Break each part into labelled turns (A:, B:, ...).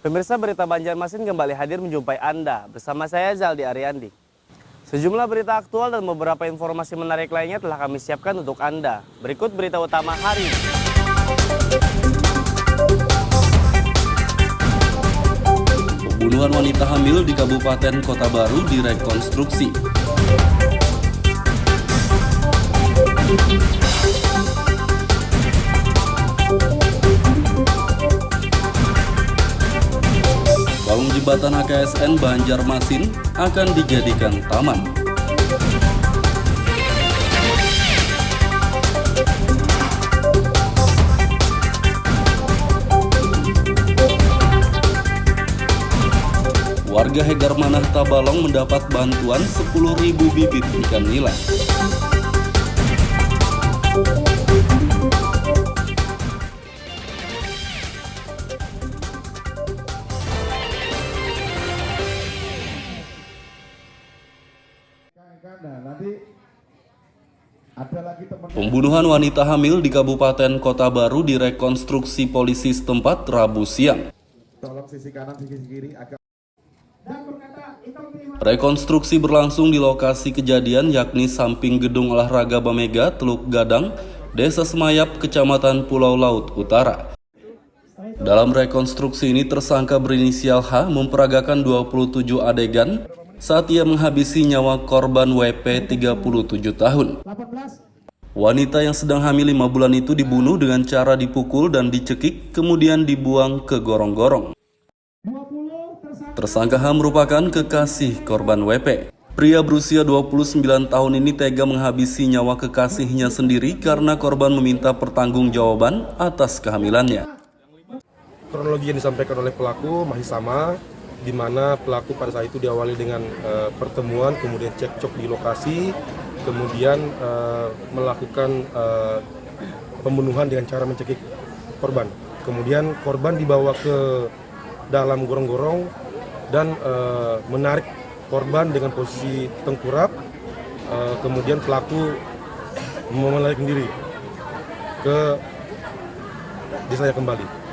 A: Pemirsa, berita Banjarmasin kembali hadir menjumpai Anda. Bersama saya Zaldi Ariandi. Sejumlah berita aktual dan beberapa informasi menarik lainnya telah kami siapkan untuk Anda. Berikut berita utama hari ini.
B: Pembunuhan wanita hamil di Kabupaten Kota Baru direkonstruksi. Kolong jembatan HKSN Banjarmasin akan dijadikan taman. Warga Hegar Manah Tabalong mendapat bantuan 10.000 bibit ikan nila. Pembunuhan wanita hamil di Kabupaten Kota Baru direkonstruksi polisi setempat Rabu siang. Rekonstruksi berlangsung di lokasi kejadian yakni samping Gedung Olahraga Bamega, Teluk Gadang, Desa Semayap, Kecamatan Pulau Laut Utara. Dalam rekonstruksi ini tersangka berinisial H memperagakan 27 adegan saat ia menghabisi nyawa korban WP 37 tahun. Wanita yang sedang hamil 5 bulan itu dibunuh dengan cara dipukul dan dicekik, kemudian dibuang ke gorong-gorong. Tersangka H merupakan kekasih korban WP. Pria berusia 29 tahun ini tega menghabisi nyawa kekasihnya sendiri karena korban meminta pertanggungjawaban atas kehamilannya.
C: Kronologi yang disampaikan oleh pelaku masih sama, di mana pelaku pada saat itu diawali dengan pertemuan, kemudian cekcok di lokasi, kemudian melakukan pembunuhan dengan cara mencekik korban. Kemudian korban dibawa ke dalam gorong-gorong dan menarik korban dengan posisi tengkurap. Kemudian pelaku melarikan diri ke desanya kembali.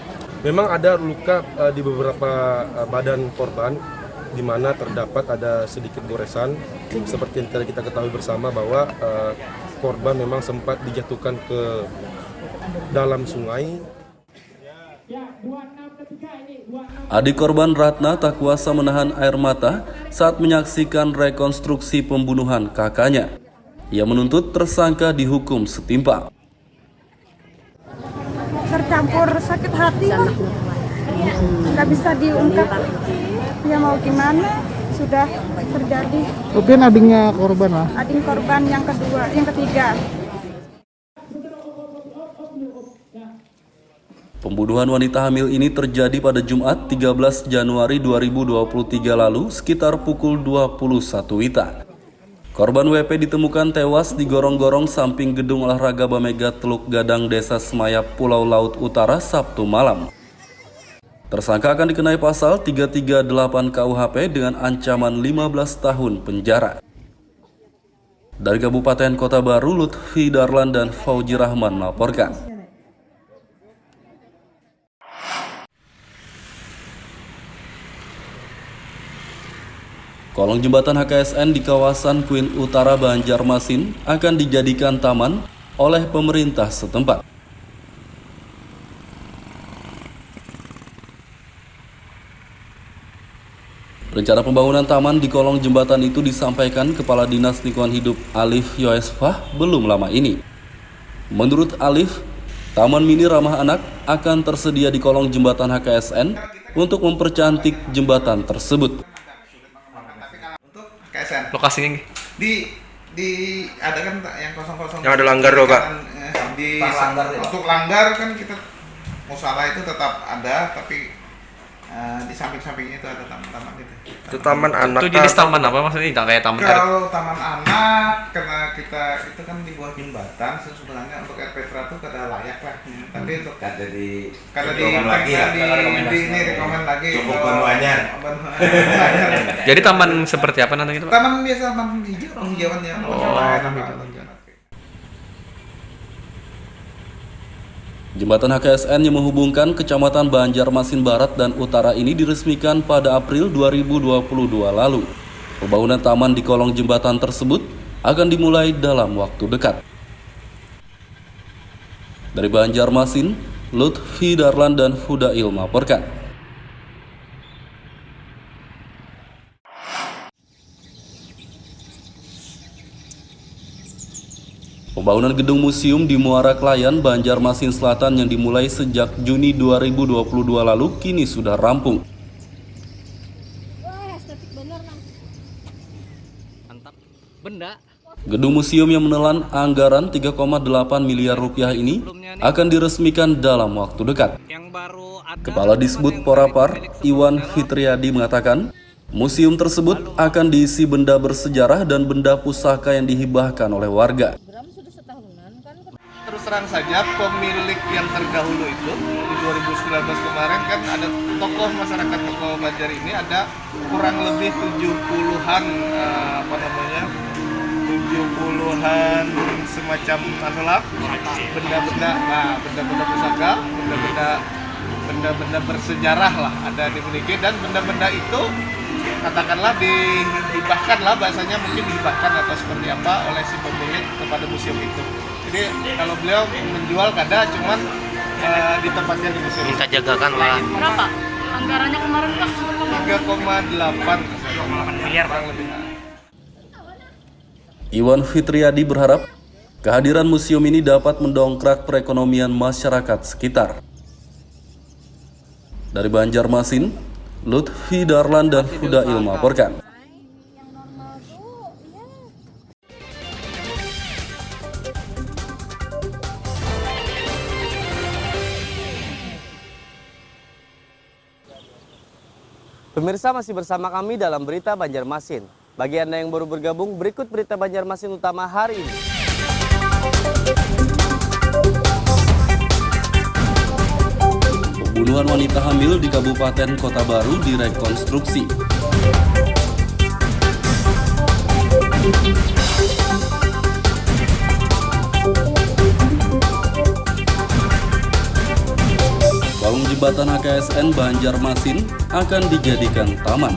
C: Memang ada luka di beberapa badan korban, di mana terdapat ada sedikit goresan. Seperti yang tadi kita ketahui bersama bahwa korban memang sempat dijatuhkan ke dalam sungai.
B: Adik korban Ratna tak kuasa menahan air mata saat menyaksikan rekonstruksi pembunuhan kakaknya. Ia menuntut tersangka dihukum setimpal.
D: Tercampur sakit hati lah, nggak bisa diungkap. Ya mau gimana, sudah terjadi.
E: Mungkin adiknya korban lah.
D: Adik korban yang ketiga.
B: Pembunuhan wanita hamil ini terjadi pada Jumat 13 Januari 2023 lalu sekitar pukul 21 WITA. Korban WP ditemukan tewas di gorong-gorong samping Gedung Olahraga Bamega, Teluk Gadang, Desa Semayap, Pulau Laut Utara, Sabtu malam. Tersangka akan dikenai pasal 338 KUHP dengan ancaman 15 tahun penjara. Dari Kabupaten Kota Baru, Lutfi Darlan dan Fauji Rahman melaporkan. Kolong jembatan HKSN di kawasan Queen Utara Banjarmasin akan dijadikan taman oleh pemerintah setempat. Rencana pembangunan taman di kolong jembatan itu disampaikan Kepala Dinas Lingkungan Hidup Alif Yoesfah belum lama ini. Menurut Alif, taman mini ramah anak akan tersedia di kolong jembatan HKSN untuk mempercantik jembatan tersebut.
F: Lokasinya
G: ada kan yang kosong-kosong
C: yang ada langgar loh Pak.
G: Untuk langgar kan kita musala itu tetap ada, tapi di samping-sampingnya itu ada taman-taman gitu.
C: Itu taman anak.
F: Itu jenis taman apa maksudnya? Tidak kayak taman
G: Kalau taman anak, karena kita itu kan di bawah jembatan, sebenarnya untuk RPTRA itu kada layak lah. Tapi untuk
H: kada di
G: rekomen lagi.
H: Cukup Banwaanyar.
F: Jadi taman seperti apa nanti itu Pak?
G: Taman biasa, taman hijau, hijauan ya.
B: Jembatan HKSN yang menghubungkan Kecamatan Banjarmasin Barat dan Utara ini diresmikan pada April 2022 lalu. Pembangunan taman di kolong jembatan tersebut akan dimulai dalam waktu dekat. Dari Banjarmasin, Lutfi Darlan dan Fudail melaporkan. Pembangunan gedung museum di Muara Klayan, Banjarmasin Selatan yang dimulai sejak Juni 2022 lalu kini sudah rampung. Gedung museum yang menelan anggaran 3,8 miliar rupiah ini akan diresmikan dalam waktu dekat. Kepala Disbud Porapar, Iwan Fitriadi mengatakan, museum tersebut akan diisi benda bersejarah dan benda pusaka yang dihibahkan oleh warga.
G: Terus terang saja, pemilik yang terdahulu itu di 2019 kemarin kan ada tokoh masyarakat, tokoh Banjar ini ada kurang lebih 70-an 70-an semacam benda-benda pusaka, benda-benda bersejarah lah ada dimiliki, dan benda-benda itu katakanlah dihibahkan lah, bahasanya mungkin dihibahkan atau seperti apa oleh si pemilik kepada museum itu. Jadi kalau beliau menjual kada, cuman ditempatkan di museum.
F: Minta jagakan lah.
H: Berapa? Anggarannya kemarin Pak?
G: 3,8 miliar kurang lebih.
B: Iwan Fitriadi berharap kehadiran museum ini dapat mendongkrak perekonomian masyarakat sekitar. Dari Banjarmasin, Lutfi Darlan dan Fudail melaporkan.
A: Pemirsa, masih bersama kami dalam Berita Banjarmasin. Bagi Anda yang baru bergabung, berikut Berita Banjarmasin utama hari ini.
B: Pembunuhan wanita hamil di Kabupaten Kota Baru direkonstruksi. Kolong jembatan HKSN Banjarmasin akan dijadikan taman.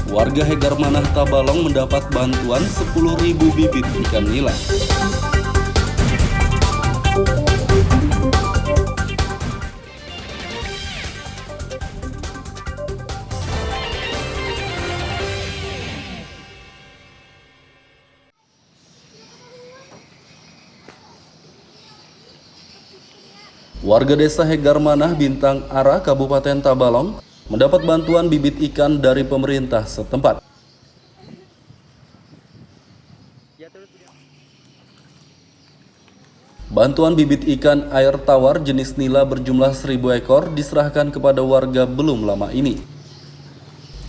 B: Warga Hegarmanah Tabalong mendapat bantuan 10.000 bibit ikan nila. Warga desa Hegarmanah Bintang Ara, Kabupaten Tabalong, mendapat bantuan bibit ikan dari pemerintah setempat. Bantuan bibit ikan air tawar jenis nila berjumlah 1.000 ekor diserahkan kepada warga belum lama ini.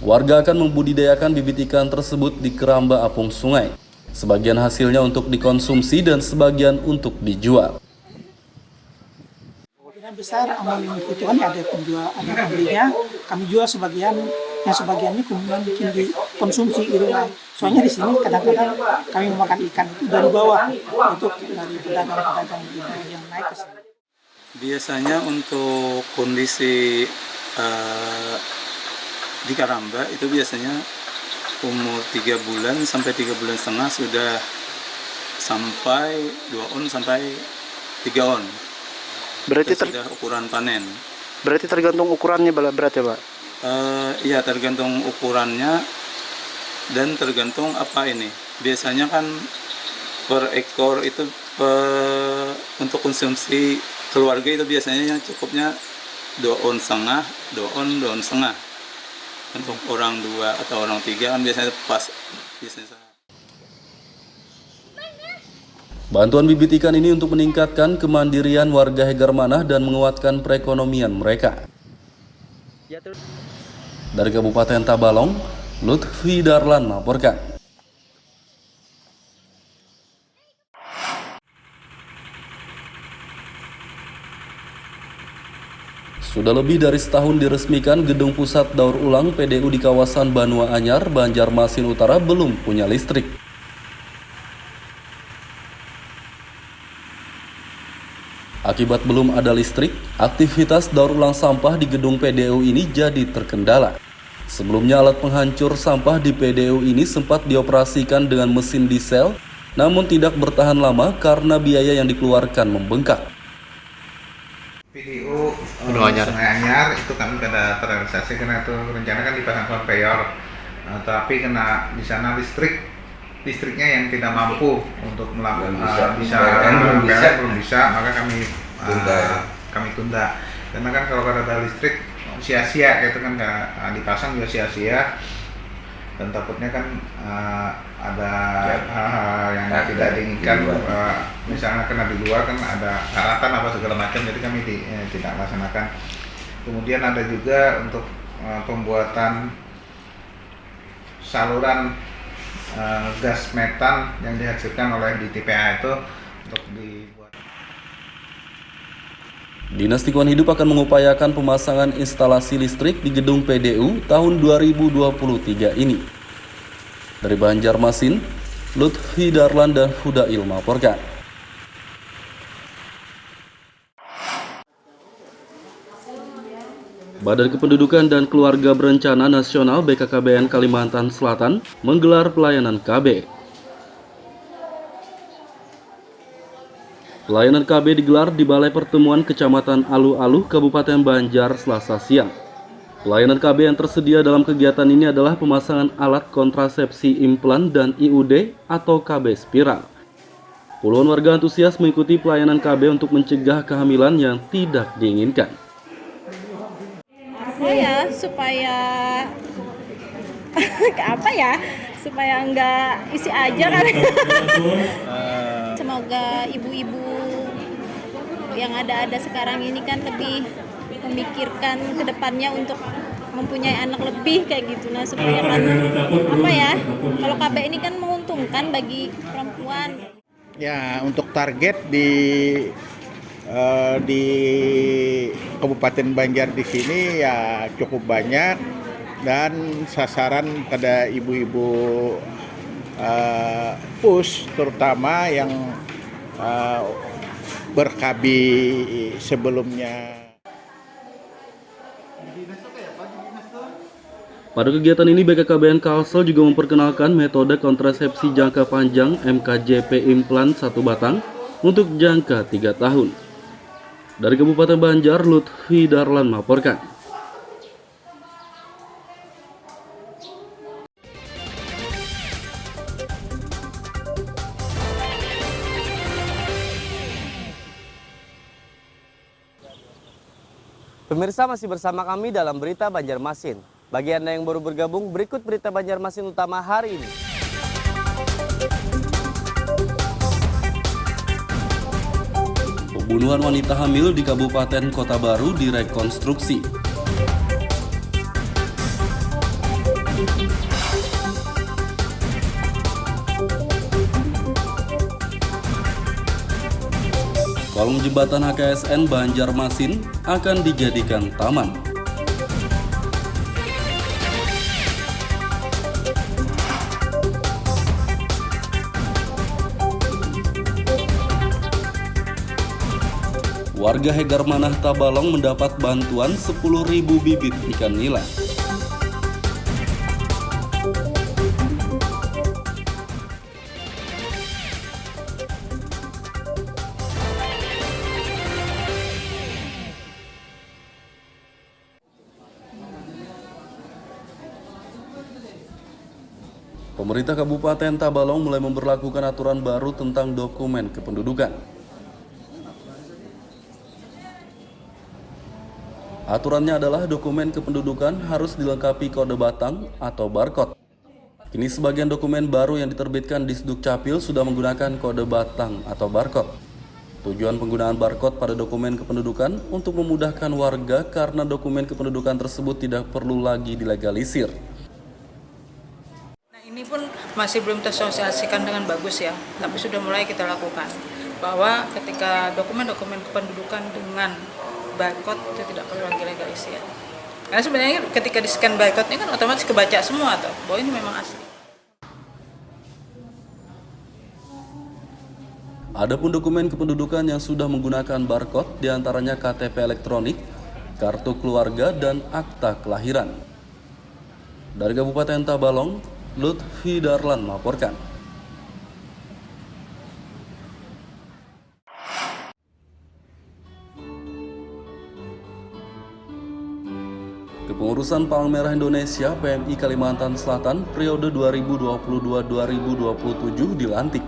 B: Warga akan membudidayakan bibit ikan tersebut di keramba apung sungai. Sebagian hasilnya untuk dikonsumsi dan sebagian untuk dijual.
I: Besar amal kebutuhan ada penjual, ada pembelinya, kami jual sebagian, yang sebagiannya kemudian bikin dikonsumsi di rumah. Soalnya di sini kadang-kadang kami memakan ikan itu dari bawah, itu dari pedagang-pedagang yang naik ke sini.
J: Biasanya untuk kondisi di karamba itu biasanya umur 3 bulan sampai 3 bulan setengah sudah sampai 2 on sampai 3 on.
E: Berarti
J: sudah ukuran panen.
E: Berarti tergantung ukurannya berarti Pak?
J: Iya, tergantung ukurannya dan tergantung apa ini. Biasanya kan per ekor itu untuk konsumsi keluarga itu biasanya cukupnya 2 on setengah, 2 on setengah. Untuk orang 2 atau orang 3 kan biasanya pas. Biasanya.
B: Bantuan bibit ikan ini untuk meningkatkan kemandirian warga Hegarmanah dan menguatkan perekonomian mereka. Dari Kabupaten Tabalong, Lutfi Darlan melaporkan. Sudah lebih dari setahun diresmikan gedung pusat daur ulang PDU di kawasan Banua Anyar, Banjarmasin Utara belum punya listrik. Akibat belum ada listrik, aktivitas daur ulang sampah di gedung PDU ini jadi terkendala. Sebelumnya alat penghancur sampah di PDU ini sempat dioperasikan dengan mesin diesel, namun tidak bertahan lama karena biaya yang dikeluarkan membengkak.
G: PDU Sungai Anyar itu kami tidak terrealisasi karena itu rencana kan dipasang konveyor, tapi kena di sana listriknya yang tidak mampu untuk melakukan belum bisa, maka kami tunda. Karena kan kalau ada listrik sia-sia gitu kan, nggak dipasang juga sia-sia, dan takutnya kan ada hal-hal yang tidak diinginkan, misalnya kena di luar kan ada karatan apa segala macam, jadi kami tidak laksanakan. Kemudian ada juga untuk pembuatan saluran gas metan yang dihasilkan oleh di TPA itu untuk dibuat.
B: Dinas Lingkungan Hidup akan mengupayakan pemasangan instalasi listrik di gedung PDU tahun 2023 ini. Dari Banjarmasin, Lutfi Darlan dan Hudail melaporkan. Badan Kependudukan dan Keluarga Berencana Nasional BKKBN Kalimantan Selatan menggelar pelayanan KB. Pelayanan KB digelar di Balai Pertemuan Kecamatan Alu-Alu, Kabupaten Banjar, Selasa siang. Pelayanan KB yang tersedia dalam kegiatan ini adalah pemasangan alat kontrasepsi implan dan IUD atau KB spiral. Puluhan warga antusias mengikuti pelayanan KB untuk mencegah kehamilan yang tidak diinginkan.
H: Supaya supaya enggak isi aja kan. Semoga ibu-ibu yang ada sekarang ini kan lebih memikirkan ke depannya untuk mempunyai anak lebih kayak gitu, nah supaya kan kalau KB ini kan menguntungkan bagi perempuan.
K: Ya, untuk target di Kabupaten Banjar di sini ya cukup banyak, dan sasaran pada ibu-ibu PUS terutama yang ber-KB sebelumnya.
B: Pada kegiatan ini BKKBN Kalsel juga memperkenalkan metode kontrasepsi jangka panjang MKJP implan 1 batang untuk jangka 3 tahun. Dari Kabupaten Banjar, Lutfi Darlan melaporkan.
A: Pemirsa masih bersama kami dalam Berita Banjarmasin. Bagi Anda yang baru bergabung, berikut Berita Banjarmasin utama hari ini.
B: Pembunuhan wanita hamil di Kabupaten Kota Baru direkonstruksi. Kolong jembatan HKSN Banjarmasin akan dijadikan taman. Warga Hegar Manah Tabalong mendapat bantuan 10.000 bibit ikan nila. Pemerintah Kabupaten Tabalong mulai memberlakukan aturan baru tentang dokumen kependudukan. Aturannya adalah dokumen kependudukan harus dilengkapi kode batang atau barcode. Kini sebagian dokumen baru yang diterbitkan di Sdukcapil sudah menggunakan kode batang atau barcode. Tujuan penggunaan barcode pada dokumen kependudukan untuk memudahkan warga karena dokumen kependudukan tersebut tidak perlu lagi dilegalisir.
L: Nah, ini pun masih belum tersosialisasikan dengan bagus ya, tapi sudah mulai kita lakukan. Bahwa ketika dokumen-dokumen kependudukan dengan barcode itu tidak perlu lagi legalisir. Karena sebenarnya ketika di scan barcode ini kan otomatis kebaca semua tuh bahwa ini memang asli.
B: Adapun dokumen kependudukan yang sudah menggunakan barcode diantaranya KTP elektronik, kartu keluarga, dan akta kelahiran. Dari Kabupaten Tabalong, Lutfi Darlan melaporkan. Kepengurusan Palang Merah Indonesia PMI Kalimantan Selatan periode 2022-2027 dilantik.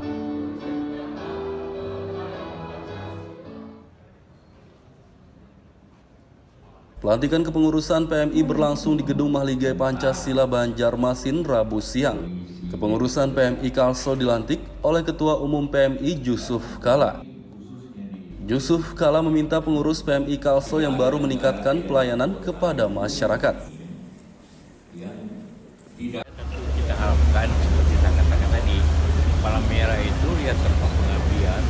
B: Pelantikan kepengurusan PMI berlangsung di Gedung Mahligai Pancasila Banjarmasin Rabu siang. Kepengurusan PMI Kalsel dilantik oleh Ketua Umum PMI Yusuf Kala. Yusuf Kala meminta pengurus PMI Kalsel yang baru meningkatkan pelayanan kepada masyarakat.
M: Kita harapkan seperti saya katakan tadi, Palang Merah itu ya serta pengabdian,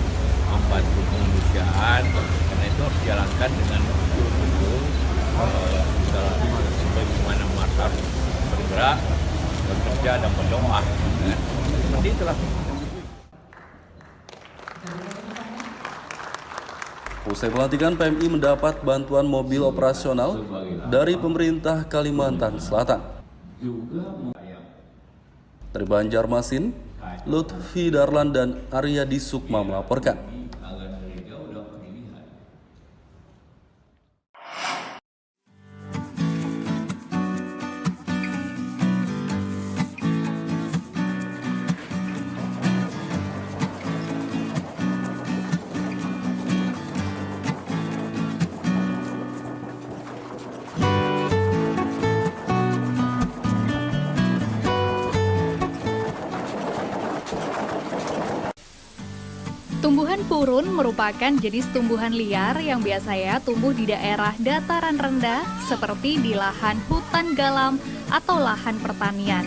M: membantu kemanusiaan, karena itu harus dijalankan dengan betul-betul sebagaimana masa bergerak, bekerja dan berdoa. Seperti itulah.
B: Usai pelantikan, PMI mendapat bantuan mobil operasional dari pemerintah Kalimantan Selatan. Dari Banjarmasin, Lutfi Darlan dan Aryadi Sukma melaporkan.
N: Tumbuhan purun merupakan jenis tumbuhan liar yang biasanya tumbuh di daerah dataran rendah seperti di lahan hutan galam atau lahan pertanian.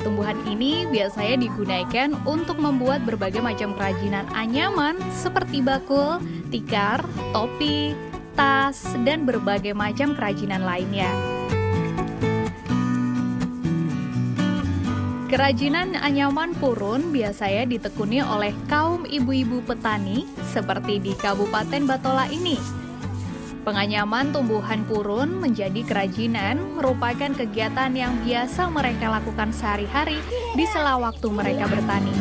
N: Tumbuhan ini biasanya digunakan untuk membuat berbagai macam kerajinan anyaman seperti bakul, tikar, topi, tas, dan berbagai macam kerajinan lainnya. Kerajinan anyaman purun biasanya ditekuni oleh kaum ibu-ibu petani seperti di Kabupaten Batola ini. Penganyaman tumbuhan purun menjadi kerajinan merupakan kegiatan yang biasa mereka lakukan sehari-hari di sela waktu mereka bertani.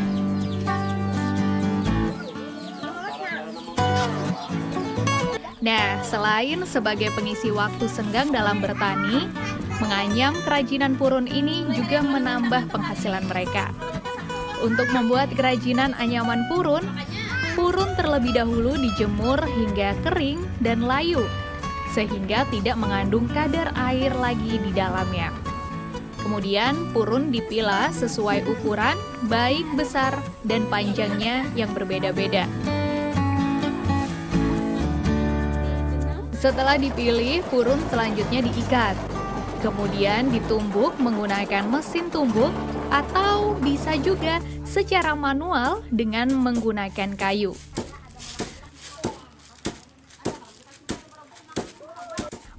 N: Nah, selain sebagai pengisi waktu senggang dalam bertani, menganyam kerajinan purun ini juga menambah penghasilan mereka. Untuk membuat kerajinan anyaman purun, purun terlebih dahulu dijemur hingga kering dan layu, sehingga tidak mengandung kadar air lagi di dalamnya. Kemudian purun dipilah sesuai ukuran, baik besar dan panjangnya yang berbeda-beda. Setelah dipilih, purun selanjutnya diikat. Kemudian ditumbuk menggunakan mesin tumbuk atau bisa juga secara manual dengan menggunakan kayu.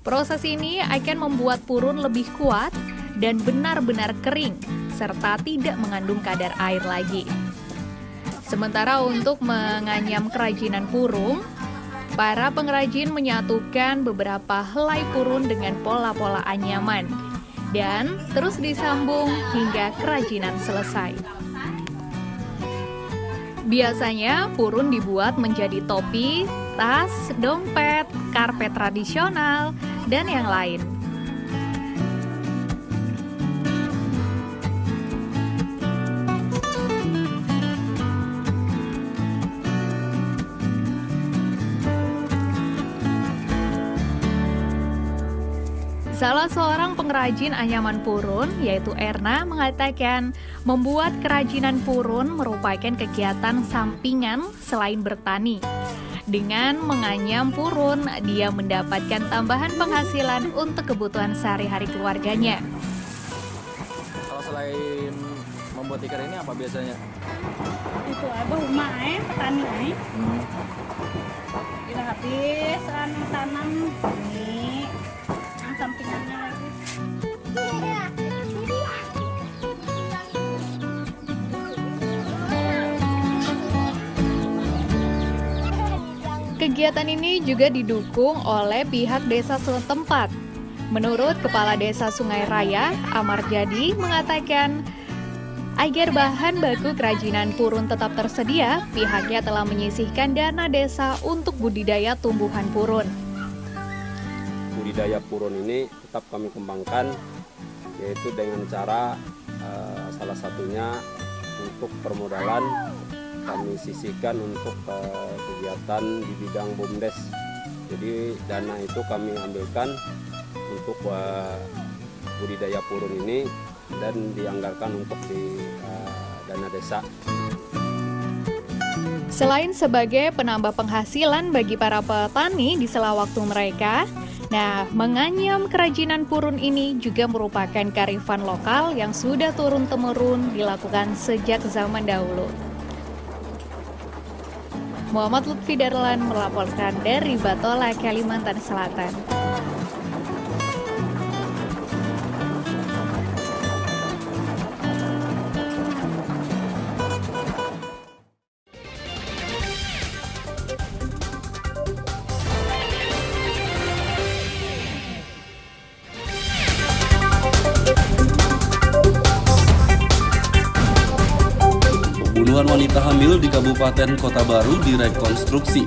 N: Proses ini akan membuat purun lebih kuat dan benar-benar kering serta tidak mengandung kadar air lagi. Sementara untuk menganyam kerajinan purun, para pengrajin menyatukan beberapa helai purun dengan pola-pola anyaman dan terus disambung hingga kerajinan selesai. Biasanya purun dibuat menjadi topi, tas, dompet, karpet tradisional, dan yang lain. Salah seorang pengrajin anyaman purun, yaitu Erna, mengatakan membuat kerajinan purun merupakan kegiatan sampingan selain bertani. Dengan menganyam purun, dia mendapatkan tambahan penghasilan untuk kebutuhan sehari-hari keluarganya.
O: Kalau selain membuat buat ikan ini apa biasanya?
D: Itu abah rumah petani kita habis tanam ini yang sampingannya lagi.
N: Kegiatan ini juga didukung oleh pihak desa setempat. Menurut Kepala Desa Sungai Raya, Amar Jadi, mengatakan agar bahan baku kerajinan purun tetap tersedia, pihaknya telah menyisihkan dana desa untuk budidaya tumbuhan purun.
P: Budidaya purun ini tetap kami kembangkan, yaitu dengan cara salah satunya untuk permodalan kami sisihkan untuk kegiatan di bidang BUMDes. Jadi dana itu kami ambilkan untuk budidaya purun ini dan dianggarkan untuk di dana desa.
N: Selain sebagai penambah penghasilan bagi para petani di sela waktu mereka, menganyam kerajinan purun ini juga merupakan kearifan lokal yang sudah turun-temurun dilakukan sejak zaman dahulu. Muhammad Lutfi Darlan melaporkan dari Batola, Kalimantan Selatan.
B: Pembunuhan wanita hamil di Kabupaten Kota Baru direkonstruksi.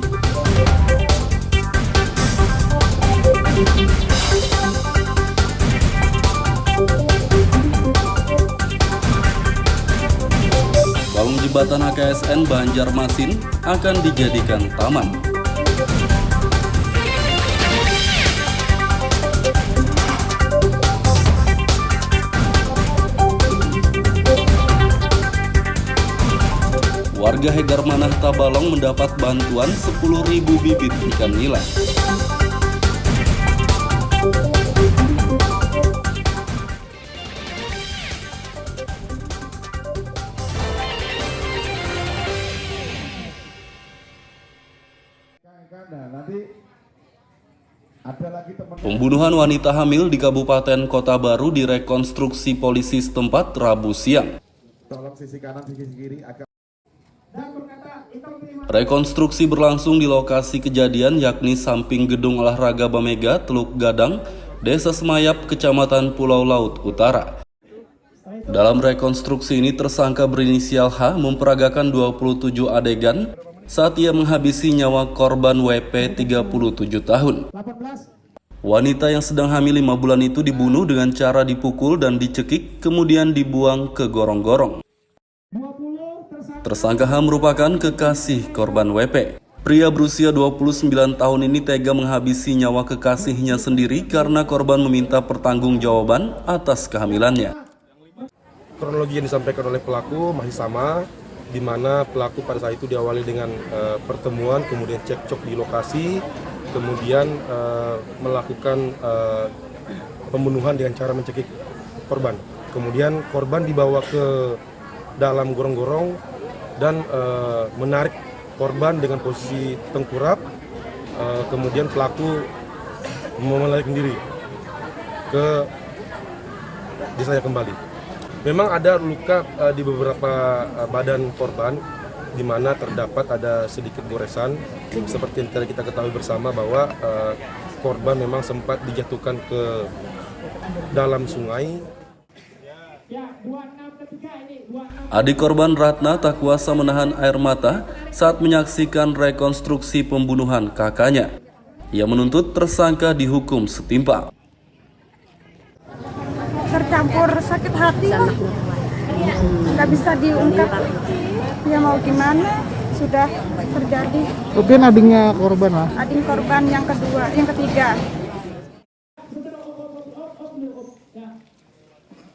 B: Balong jembatan HKSN Banjarmasin akan dijadikan taman. Warga Hegar Manah Tabalong mendapat bantuan 10.000 bibit ikan nila. Pembunuhan wanita hamil di Kabupaten Kota Baru direkonstruksi polisi setempat Rabu siang. Rekonstruksi berlangsung di lokasi kejadian yakni samping Gedung Olahraga Bamega, Teluk Gadang, Desa Semayap, Kecamatan Pulau Laut Utara. Dalam rekonstruksi ini tersangka berinisial H memperagakan 27 adegan saat ia menghabisi nyawa korban WP 37 tahun. Wanita yang sedang hamil 5 bulan itu dibunuh dengan cara dipukul dan dicekik kemudian dibuang ke gorong-gorong. Tersangka H merupakan kekasih korban WP. Pria berusia 29 tahun ini tega menghabisi nyawa kekasihnya sendiri karena korban meminta pertanggungjawaban atas kehamilannya.
C: Kronologi yang disampaikan oleh pelaku masih sama, di mana pelaku pada saat itu diawali dengan pertemuan, kemudian cekcok di lokasi, kemudian melakukan pembunuhan dengan cara mencekik korban. Kemudian korban dibawa ke dalam gorong-gorong dan menarik korban dengan posisi tengkurap, kemudian pelaku melarikan diri ke desanya kembali. Memang ada luka di beberapa badan korban, di mana terdapat ada sedikit goresan. Seperti yang tadi kita ketahui bersama bahwa korban memang sempat dijatuhkan ke dalam sungai.
B: Adik korban Ratna tak kuasa menahan air mata saat menyaksikan rekonstruksi pembunuhan kakaknya. Ia menuntut tersangka dihukum setimpal.
D: Tercampur sakit hati lah, nggak bisa diungkap. Ya mau gimana, sudah terjadi.
Q: Mungkin adiknya korban lah.
D: Adik korban yang ketiga.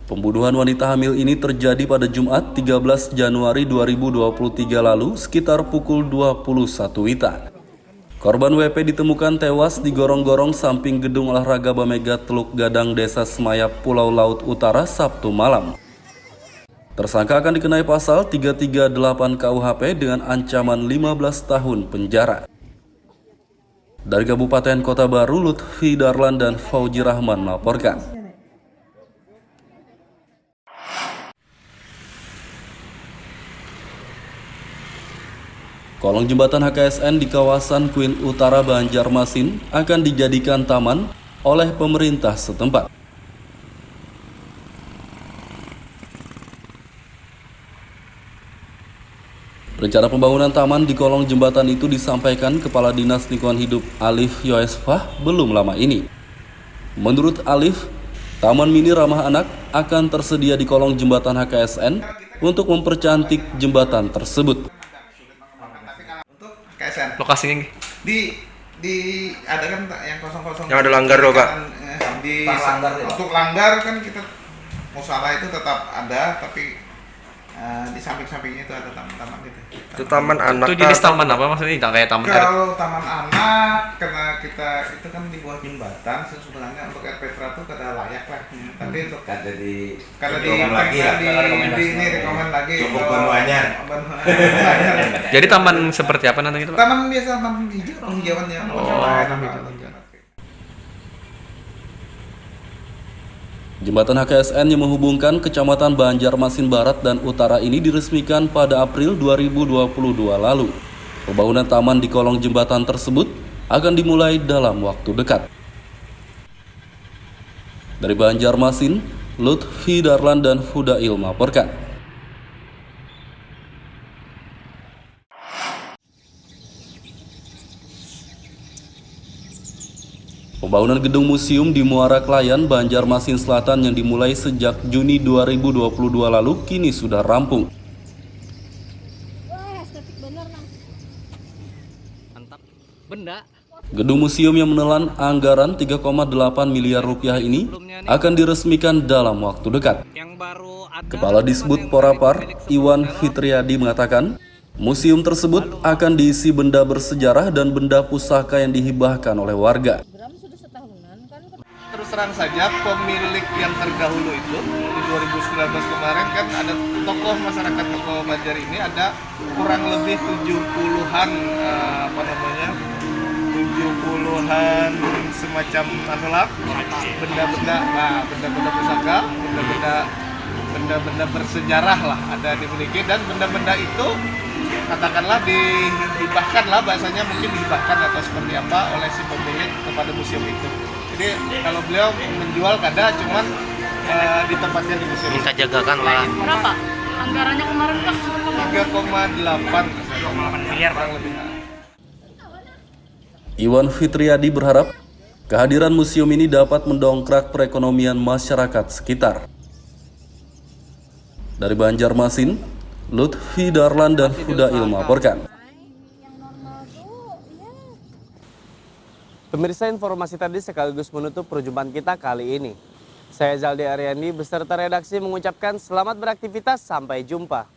B: Pembunuhan wanita hamil ini terjadi pada Jumat 13 Januari 2023 lalu sekitar pukul 21 WITA. Korban WP ditemukan tewas di gorong-gorong samping Gedung Olahraga Bamega, Teluk Gadang, Desa Semayap, Pulau Laut Utara, Sabtu malam. Tersangka akan dikenai pasal 338 KUHP dengan ancaman 15 tahun penjara. Dari Kabupaten Kota Baru, Lutfi Darlan dan Fauji Rahman melaporkan. Kolong jembatan HKSN di kawasan Kuin Utara Banjarmasin akan dijadikan taman oleh pemerintah setempat. Rencana pembangunan taman di kolong jembatan itu disampaikan Kepala Dinas Lingkungan Hidup Alif Yoesfah belum lama ini. Menurut Alif, taman mini ramah anak akan tersedia di kolong jembatan HKSN untuk mempercantik jembatan tersebut.
F: Lokasinya
G: ada kan yang kosong-kosong.
F: Yang ada langgar loh, Pak.
G: Untuk langgar kan kita musyawarah itu tetap ada, tapi di samping-sampingnya itu ada taman-taman gitu.
F: Itu taman anak. Itu jenis taman apa maksudnya? Kayak taman air.
G: Kalau taman anak, karena kita itu kan di bawah jembatan, sebenarnya untuk RPTRA itu kada layak lah. Tapi untuk kada di rekomen lagi. Cukup Banwayan.
F: Jadi taman seperti apa nanti itu, Pak?
G: Taman biasa, taman hijau, penghijauannya.
B: Jembatan HKSN yang menghubungkan Kecamatan Banjarmasin Barat dan Utara ini diresmikan pada April 2022 lalu. Pembangunan taman di kolong jembatan tersebut akan dimulai dalam waktu dekat. Dari Banjarmasin, Lutfi Darlan dan Fudail melaporkan. Pembangunan gedung museum di Muara Klayan, Banjarmasin Selatan yang dimulai sejak Juni 2022 lalu kini sudah rampung. Gedung museum yang menelan anggaran 3,8 miliar rupiah ini akan diresmikan dalam waktu dekat. Kepala Disbud Porapar, Iwan Fitriadi mengatakan, museum tersebut akan diisi benda bersejarah dan benda pusaka yang dihibahkan oleh warga.
G: Terus terang saja, pemilik yang terdahulu itu di 2019 kemarin kan ada tokoh masyarakat tokoh Banjar ini ada kurang lebih 70-an 70-an semacam benda-benda pusaka, benda-benda bersejarah lah ada dimiliki, dan benda-benda itu katakanlah dihibahkan lah, bahasanya mungkin dihibahkan atau seperti apa oleh si pemilik kepada museum itu. Jadi kalau beliau menjual kada, cuman ditempatkan di museum.
F: Minta jagakan lah.
H: Berapa? Anggarannya kemarin kan
G: 3,8 miliar kurang lebih.
B: Iwan Fitriadi berharap kehadiran museum ini dapat mendongkrak perekonomian masyarakat sekitar. Dari Banjarmasin, Lutfi Darlan dan Fudail melaporkan.
A: Pemirsa, informasi tadi sekaligus menutup perjumpaan kita kali ini. Saya Zaldi Ariandi beserta redaksi mengucapkan selamat beraktivitas, sampai jumpa.